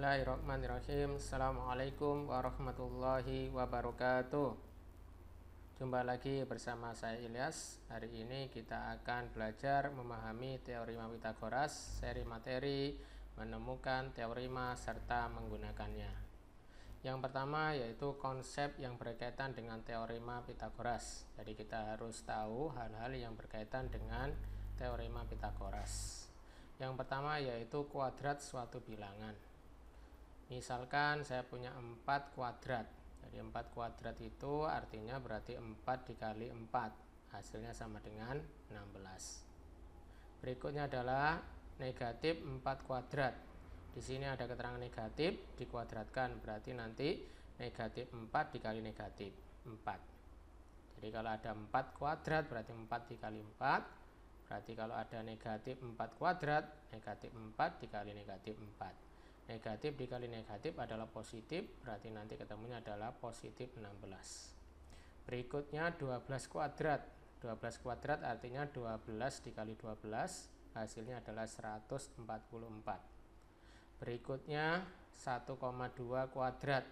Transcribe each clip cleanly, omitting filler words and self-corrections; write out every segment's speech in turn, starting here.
Bismillahirrahmanirrahim. Assalamualaikum warahmatullahi wabarakatuh. Jumpa lagi bersama saya Ilyas. Hari ini kita akan belajar memahami teorema Pythagoras, seri materi menemukan teorema serta menggunakannya. Yang pertama yaitu konsep yang berkaitan dengan teorema Pythagoras. Jadi kita harus tahu hal-hal yang berkaitan dengan teorema Pythagoras. Yang pertama yaitu kuadrat suatu bilangan. Misalkan saya punya 4 kuadrat. Jadi 4 kuadrat itu artinya berarti 4 dikali 4. Hasilnya sama dengan 16. Berikutnya adalah negatif 4 kuadrat. Di sini ada keterangan negatif dikuadratkan, berarti nanti negatif 4 dikali negatif 4. Jadi kalau ada 4 kuadrat berarti 4 dikali 4. Berarti kalau ada negatif 4 kuadrat, negatif 4 dikali negatif 4. Negatif dikali negatif adalah positif, berarti nanti ketemunya adalah positif 16. Berikutnya 12 kuadrat. 12 kuadrat artinya 12 dikali 12, hasilnya adalah 144. Berikutnya 1,2 kuadrat.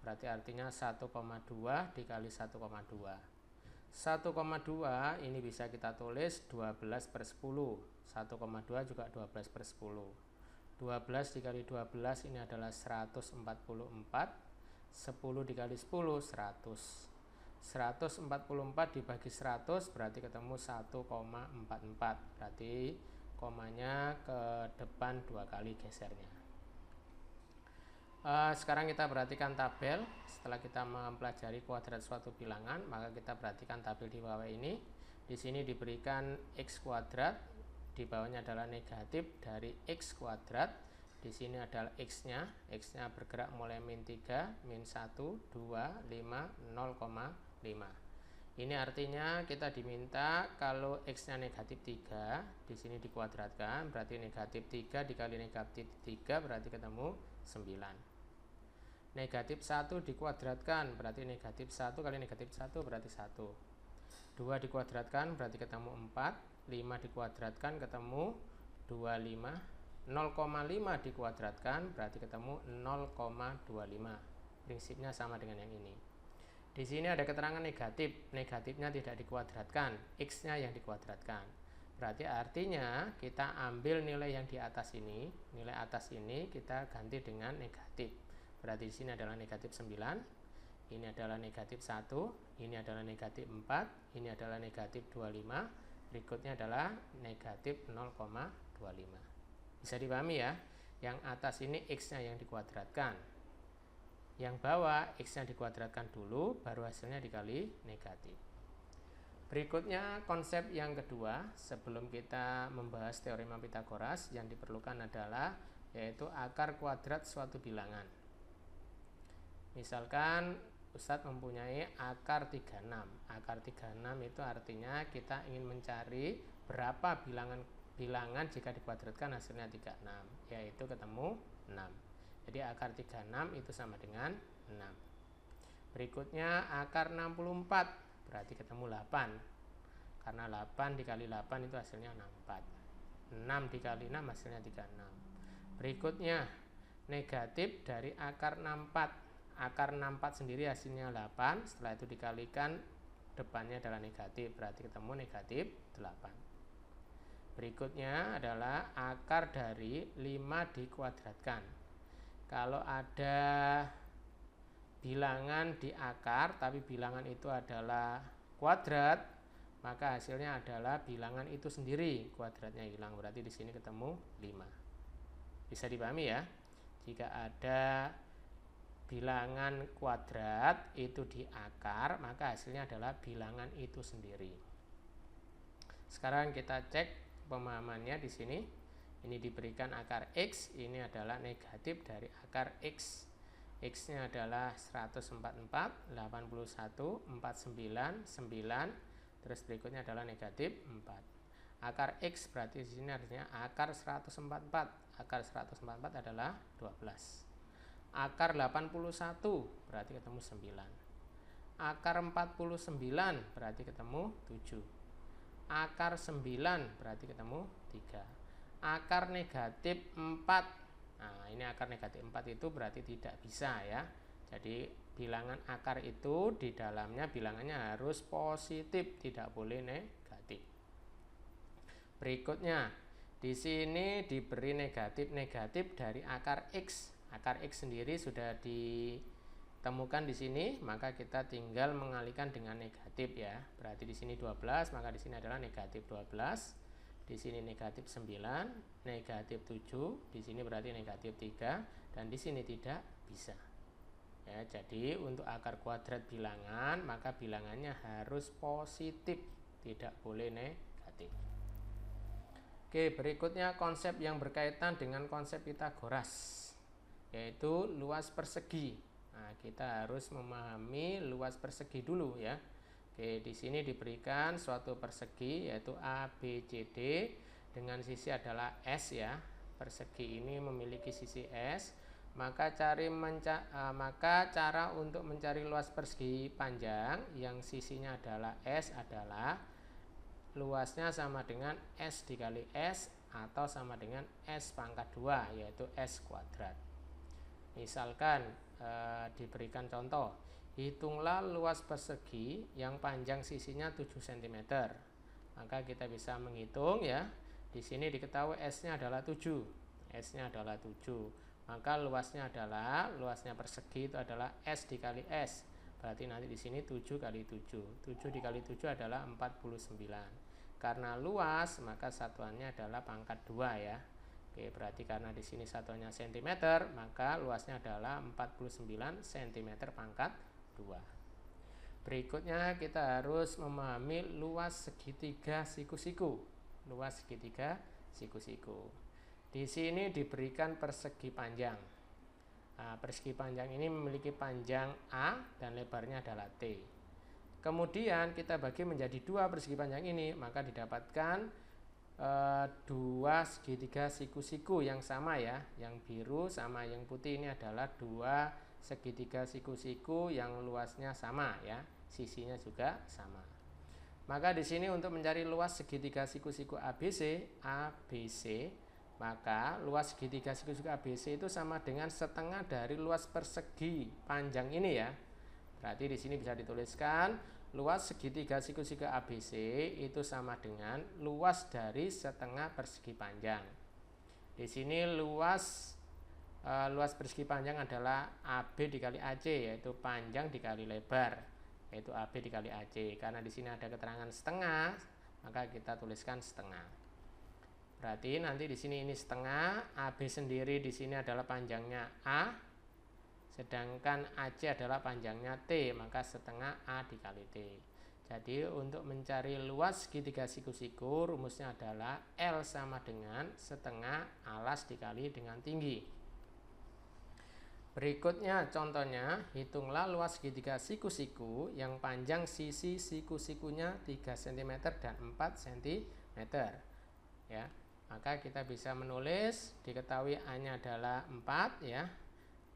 Berarti artinya 1,2 dikali 1,2. 1,2 ini bisa kita tulis 12 per 10. 1,2 juga 12 per 10. 12 dikali 12 ini adalah 144. 10 dikali 10 100. 144 dibagi 100 berarti ketemu 1,44. Berarti komanya ke depan 2 kali gesernya. Sekarang kita perhatikan tabel. Setelah kita mempelajari kuadrat suatu bilangan, maka kita perhatikan tabel di bawah ini. Di sini diberikan x kuadrat, di bawahnya adalah negatif dari x kuadrat. Di sini adalah x-nya. X-nya bergerak mulai min 3, min 1, 2, 5, 0,5. Ini artinya kita diminta kalau x-nya negatif 3, di sini dikuadratkan, berarti negatif 3 dikali negatif 3 berarti ketemu 9. Negatif 1 dikuadratkan, berarti negatif 1 kali negatif 1 berarti 1. 2 dikuadratkan berarti ketemu 4. 5 dikuadratkan ketemu 25. 0,5 dikuadratkan berarti ketemu 0,25. Prinsipnya sama dengan yang ini. Di sini ada keterangan negatif. Negatifnya tidak dikuadratkan, x-nya yang dikuadratkan. Berarti artinya kita ambil nilai yang di atas ini, nilai atas ini kita ganti dengan negatif. Berarti di sini adalah negatif 9, ini adalah negatif 1, ini adalah negatif 4, ini adalah negatif 25. Berikutnya adalah negatif 0,25. Bisa dipahami ya? Yang atas ini x-nya yang dikuadratkan. Yang bawah x-nya dikuadratkan dulu, baru hasilnya dikali negatif. Berikutnya konsep yang kedua, sebelum kita membahas teorema Pythagoras, yang diperlukan adalah yaitu akar kuadrat suatu bilangan. Misalkan Ustadz mempunyai akar 36. Akar 36 itu artinya kita ingin mencari berapa bilangan jika dikuadratkan hasilnya 36, yaitu ketemu 6. Jadi akar 36 itu sama dengan 6. Berikutnya akar 64, berarti ketemu 8. Karena 8 dikali 8 itu hasilnya 64. 6 dikali 6 hasilnya 36. Berikutnya negatif dari akar 64. Akar 64 sendiri hasilnya 8, setelah itu dikalikan depannya adalah negatif, berarti ketemu negatif 8. Berikutnya adalah akar dari 5 dikuadratkan. Kalau ada bilangan di akar tapi bilangan itu adalah kuadrat, maka hasilnya adalah bilangan itu sendiri, kuadratnya hilang, berarti di sini ketemu 5. Bisa dipahami ya? Jika ada bilangan kuadrat itu di akar, maka hasilnya adalah bilangan itu sendiri. Sekarang kita cek pemahamannya di sini. Ini diberikan akar x, ini adalah negatif dari akar x. X-nya adalah 144, 81, 49, 9, terus berikutnya adalah negatif 4. Akar x berarti di sini artinya akar 144. Akar 144 adalah 12. Akar 81 berarti ketemu 9. Akar 49 berarti ketemu 7. Akar 9 berarti ketemu 3. Akar negatif 4 Nah, ini akar negatif 4 itu berarti tidak bisa ya. Jadi bilangan akar itu di dalamnya bilangannya harus positif, tidak boleh negatif. Berikutnya, di sini diberi negatif dari akar X. Akar X sendiri sudah ditemukan di sini, maka kita tinggal mengalihkan dengan negatif ya. Berarti di sini 12, maka di sini adalah negatif 12. Di sini negatif 9, negatif 7, di sini berarti negatif 3, dan di sini tidak bisa. Ya, jadi untuk akar kuadrat bilangan, maka bilangannya harus positif, tidak boleh negatif. Oke, berikutnya konsep yang berkaitan dengan konsep Pythagoras, yaitu luas persegi. Nah, kita harus memahami luas persegi dulu ya. Oke, di sini diberikan suatu persegi yaitu ABCD dengan sisi adalah S ya. Persegi ini memiliki sisi S, maka cara untuk mencari luas persegi panjang yang sisinya adalah S adalah luasnya sama dengan S dikali S atau sama dengan S pangkat 2 yaitu S kuadrat. Misalkan diberikan contoh, hitunglah luas persegi yang panjang sisinya 7 cm. Maka kita bisa menghitung ya. Di sini diketahui S-nya adalah 7. S-nya adalah 7. Maka luasnya persegi itu adalah S dikali S. Berarti nanti di sini 7 kali 7. 7 dikali 7 adalah 49. Karena luas, maka satuannya adalah pangkat 2 ya. Oke, berarti karena di sini satuannya cm, maka luasnya adalah 49 cm pangkat 2. Berikutnya kita harus memahami luas segitiga siku-siku. Luas segitiga siku-siku. Di sini diberikan persegi panjang. Nah, persegi panjang ini memiliki panjang A dan lebarnya adalah T. Kemudian kita bagi menjadi 2 persegi panjang ini, maka didapatkan 2 segitiga siku-siku yang sama ya. Yang biru sama yang putih ini adalah 2 segitiga siku-siku yang luasnya sama ya, sisinya juga sama. Maka di sini untuk mencari luas segitiga siku-siku ABC, maka luas segitiga siku-siku ABC itu sama dengan setengah dari luas persegi panjang ini ya. Berarti di sini bisa dituliskan luas segitiga siku-siku ABC itu sama dengan luas dari setengah persegi panjang. Di sini luas persegi panjang adalah AB dikali AC, yaitu panjang dikali lebar, yaitu AB dikali AC. Karena di sini ada keterangan setengah, maka kita tuliskan setengah. Berarti nanti di sini ini setengah, AB sendiri di sini adalah panjangnya A. Sedangkan AC adalah panjangnya T, maka setengah A dikali T. Jadi untuk mencari luas segitiga siku-siku, rumusnya adalah L sama dengan setengah alas dikali dengan tinggi. Berikutnya contohnya, hitunglah luas segitiga siku-siku yang panjang sisi siku-sikunya 3 cm dan 4 cm. Ya, maka kita bisa menulis, diketahui A-nya adalah 4 ya.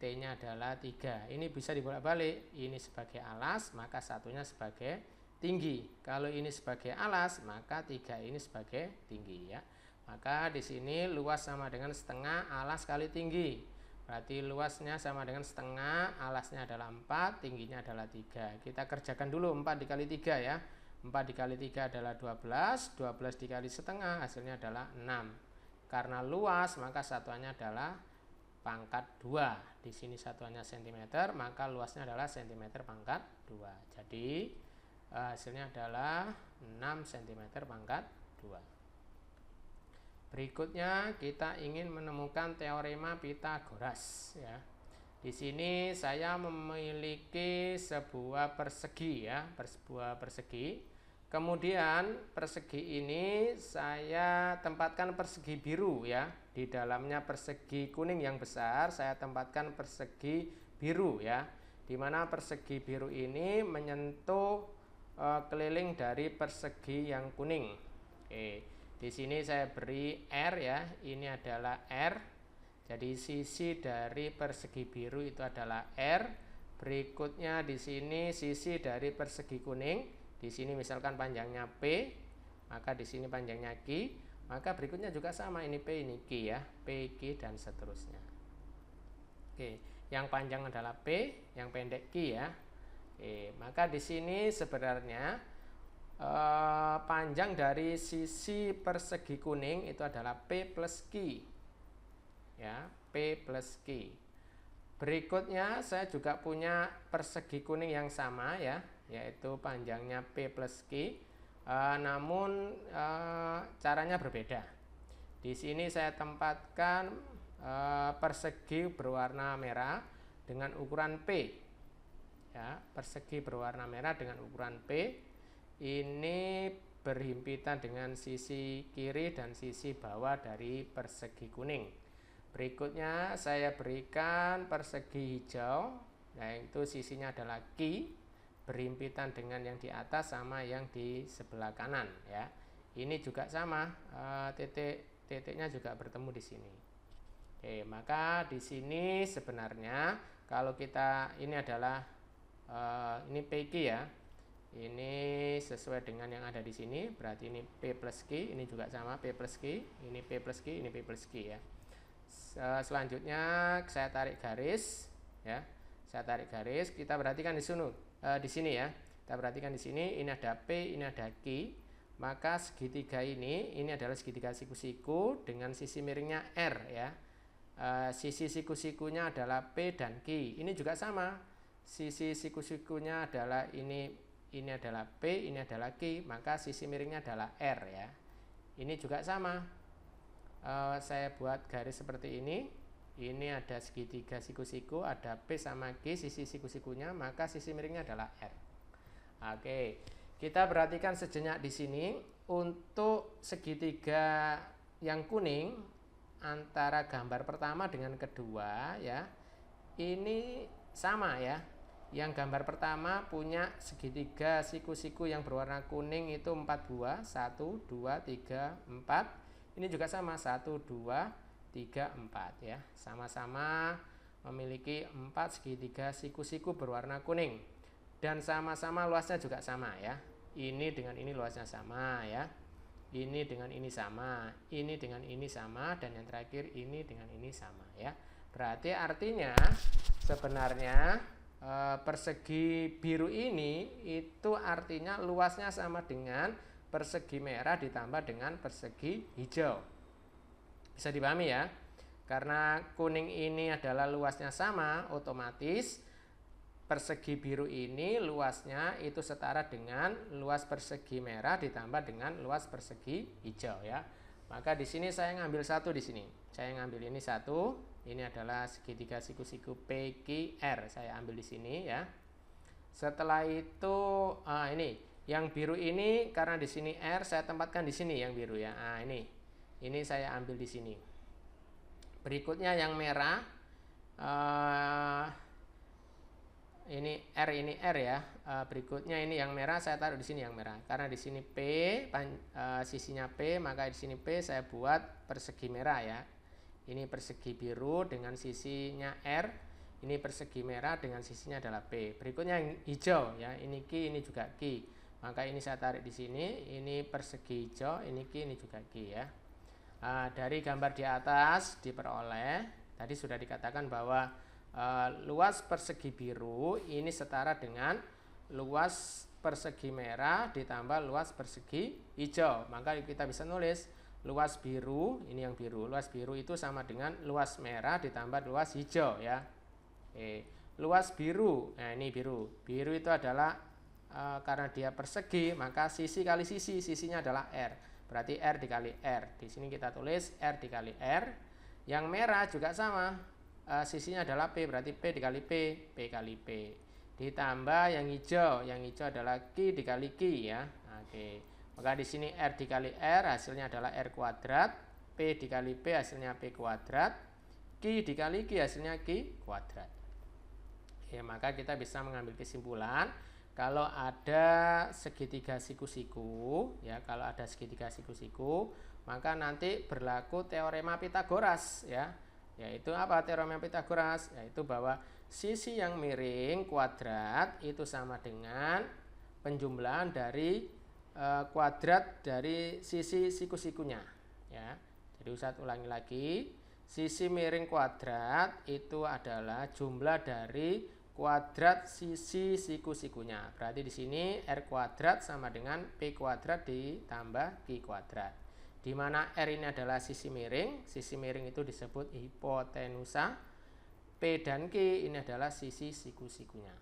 T-nya adalah 3. Ini bisa dibolak-balik. Ini sebagai alas, maka satunya sebagai tinggi. Kalau ini sebagai alas, maka 3 ini sebagai tinggi ya. Maka di sini luas sama dengan setengah alas kali tinggi. Berarti luasnya sama dengan setengah, alasnya adalah 4, tingginya adalah 3. Kita kerjakan dulu 4 dikali 3 ya. 4 dikali 3 adalah 12, 12 dikali setengah hasilnya adalah 6. Karena luas, maka satuannya adalah pangkat 2. Di sini satuannya cm, maka luasnya adalah cm pangkat 2. Jadi hasilnya adalah 6 cm pangkat 2. Berikutnya kita ingin menemukan teorema Pythagoras ya. Di sini saya memiliki sebuah persegi ya, sebuah persegi. Kemudian persegi ini saya tempatkan persegi biru ya. Di dalamnya persegi kuning yang besar saya tempatkan persegi biru ya. Di mana persegi biru ini menyentuh keliling dari persegi yang kuning. Oke, di sini saya beri R ya. Ini adalah R. Jadi sisi dari persegi biru itu adalah R. Berikutnya di sini sisi dari persegi kuning. Di sini misalkan panjangnya P, maka di sini panjangnya Q, maka berikutnya juga sama, ini P, ini Q ya, P, Q dan seterusnya. Oke, yang panjang adalah P, yang pendek Q ya. Oke, maka di sini sebenarnya panjang dari sisi persegi kuning itu adalah P plus Q. Ya, P plus Q. Berikutnya saya juga punya persegi kuning yang sama ya, yaitu panjangnya P plus Q, namun caranya berbeda. Di sini saya tempatkan persegi berwarna merah dengan ukuran P. Ya, persegi berwarna merah dengan ukuran P ini berhimpitan dengan sisi kiri dan sisi bawah dari persegi kuning. Berikutnya saya berikan persegi hijau, yaitu sisinya adalah Q, berhimpitan dengan yang di atas sama yang di sebelah kanan ya. Ini juga sama, titiknya juga bertemu di sini. Oke, maka di sini sebenarnya kalau kita ini adalah ini PQ ya. Ini sesuai dengan yang ada di sini, berarti ini P plus Q, ini juga sama P plus Q, ini P plus Q, ini P plus Q ya. Selanjutnya saya tarik garis ya. Saya tarik garis, kita perhatikan di sini ya. Kita perhatikan di sini, ini ada P, ini ada Q. Maka segitiga ini adalah segitiga siku-siku dengan sisi miringnya R ya. Sisi siku-sikunya adalah P dan Q. Ini juga sama. Sisi siku-sikunya adalah ini adalah P, ini adalah Q, maka sisi miringnya adalah R ya. Ini juga sama. Saya buat garis seperti ini. Ini ada segitiga siku-siku, ada P sama Q sisi siku-sikunya, maka sisi miringnya adalah R. Oke, kita perhatikan sejenak di sini untuk segitiga yang kuning antara gambar pertama dengan kedua ya. Ini sama ya. Yang gambar pertama punya segitiga siku-siku yang berwarna kuning itu 4 buah, 1 2 3 4. Ini juga sama 1 2 3 4 ya. Sama-sama memiliki 4 segitiga siku-siku berwarna kuning dan sama-sama luasnya juga sama ya. Ini dengan ini luasnya sama ya. Ini dengan ini sama, ini dengan ini sama, dan yang terakhir ini dengan ini sama ya. Berarti artinya sebenarnya persegi biru ini itu artinya luasnya sama dengan persegi merah ditambah dengan persegi hijau. Bisa dipahami ya? Karena kuning ini adalah luasnya sama, otomatis persegi biru ini luasnya itu setara dengan luas persegi merah ditambah dengan luas persegi hijau ya. Maka di sini saya ngambil satu di sini. Saya ngambil ini satu. Ini adalah segitiga siku-siku PQR. Saya ambil di sini ya. Setelah itu ini yang biru ini karena di sini R saya tempatkan di sini yang biru ya. Nah, ini saya ambil di sini. Berikutnya yang merah ini R ya. Berikutnya ini yang merah saya taruh di sini yang merah. Karena di sini P sisinya P, maka di sini P saya buat persegi merah ya. Ini persegi biru dengan sisinya R. Ini persegi merah dengan sisinya adalah P. Berikutnya yang hijau ya. Ini Q, ini juga Q. Maka ini saya tarik di sini. Ini persegi hijau, ini Q, ini juga Q ya. Dari gambar di atas diperoleh tadi sudah dikatakan bahwa luas persegi biru ini setara dengan luas persegi merah ditambah luas persegi hijau. Maka kita bisa nulis luas biru, ini yang biru, luas biru itu sama dengan luas merah ditambah luas hijau ya. Luas biru, nah ini biru itu adalah karena dia persegi maka sisi kali sisi, sisinya adalah R, berarti R dikali R. Di sini kita tulis R dikali R. Yang merah juga sama, sisinya adalah P, berarti P dikali P, P kali P. Ditambah yang hijau adalah Q dikali Q ya. Oke. Maka di sini R dikali R hasilnya adalah R kuadrat, P dikali P hasilnya P kuadrat, Q dikali Q hasilnya Q kuadrat. Ya, maka kita bisa mengambil kesimpulan kalau ada segitiga siku-siku ya, kalau ada segitiga siku-siku maka nanti berlaku teorema Pitagoras ya. Yaitu apa teorema Pitagoras? Yaitu bahwa sisi yang miring kuadrat itu sama dengan penjumlahan dari kuadrat dari sisi siku-sikunya ya. Jadi saya ulangi lagi, Sisi miring kuadrat itu adalah jumlah dari kuadrat sisi siku-sikunya. Berarti di sini R kuadrat sama dengan P kuadrat ditambah Q kuadrat. Di mana R ini adalah sisi miring itu disebut hipotenusa. P dan Q ini adalah sisi siku-sikunya.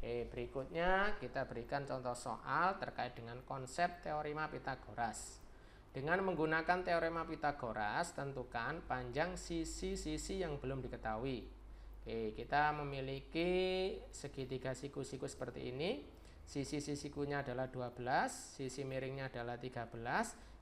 Oke, berikutnya kita berikan contoh soal terkait dengan konsep teorema Pitagoras. Dengan menggunakan teorema Pitagoras, tentukan panjang sisi-sisi yang belum diketahui. Oke, kita memiliki segitiga siku-siku seperti ini. Sisi sikunya adalah 12, sisi miringnya adalah 13.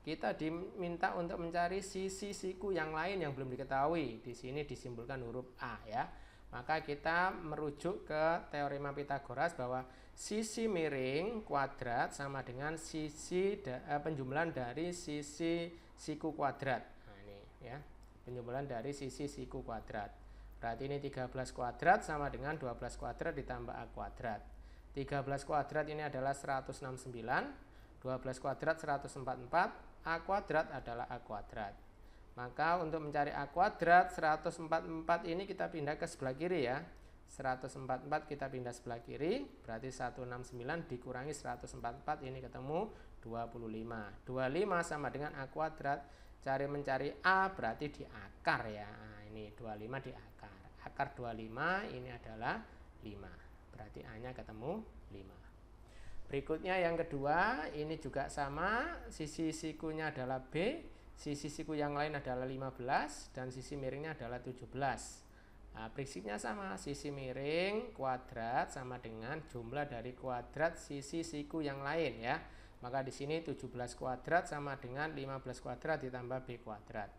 Kita diminta untuk mencari sisi siku yang lain yang belum diketahui. Di sini disimbolkan huruf A ya. Maka kita merujuk ke teorema Pitagoras bahwa sisi miring kuadrat sama dengan sisi penjumlahan dari sisi siku kuadrat. Nah ini ya, penjumlahan dari sisi siku kuadrat. Berarti ini 13 kuadrat sama dengan 12 kuadrat ditambah A kuadrat. 13 kuadrat ini adalah 169, 12 kuadrat 144, A kuadrat adalah A kuadrat. Maka untuk mencari A kuadrat 144 ini kita pindah ke sebelah kiri ya. 144 kita pindah sebelah kiri, berarti 169 dikurangi 144 ini ketemu 25. 25 sama dengan A kuadrat. Cari mencari A berarti di akar ya. Nah, ini 25 di akar. Akar 25 ini adalah 5. Berarti A-nya ketemu 5. Berikutnya yang kedua, ini juga sama, sisi sikunya adalah B. Sisi siku yang lain adalah 15 dan sisi miringnya adalah 17. Nah, prinsipnya sama, sisi miring kuadrat sama dengan jumlah dari kuadrat sisi siku yang lain ya. Maka di sini 17 kuadrat sama dengan 15 kuadrat ditambah B kuadrat.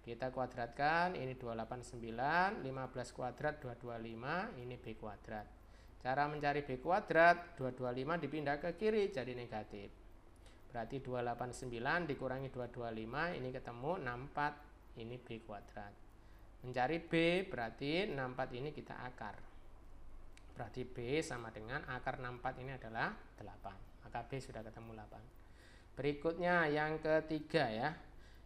Kita kuadratkan, ini 289, 15 kuadrat 225, ini B kuadrat. Cara mencari B kuadrat, 225 dipindah ke kiri jadi negatif. Berarti 289 dikurangi 225 ini ketemu 64, ini B kuadrat. Mencari B berarti 64 ini kita akar. Berarti B sama dengan akar 64 ini adalah 8. Maka B sudah ketemu 8. Berikutnya yang ketiga ya.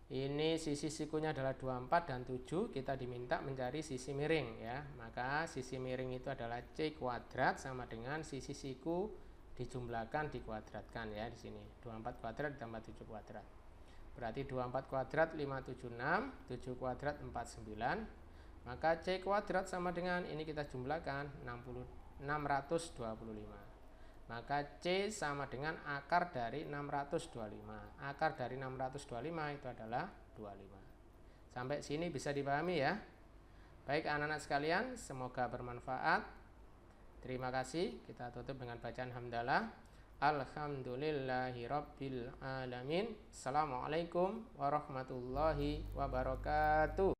Ini sisi sikunya adalah 24 dan 7, kita diminta mencari sisi miring ya. Maka sisi miring itu adalah C kuadrat sama dengan sisi siku dijumlahkan dikuadratkan ya di sini. 24 kuadrat ditambah 7 kuadrat. Berarti 24 kuadrat 576, 7 kuadrat 49. Maka C kuadrat sama dengan ini kita jumlahkan 625. Maka C sama dengan akar dari 625. Akar dari 625 itu adalah 25. Sampai sini bisa dipahami ya. Baik anak-anak sekalian, semoga bermanfaat. Terima kasih. Kita tutup dengan bacaan hamdalah. Alhamdulillahirabbil alamin. Assalamualaikum warahmatullahi wabarakatuh.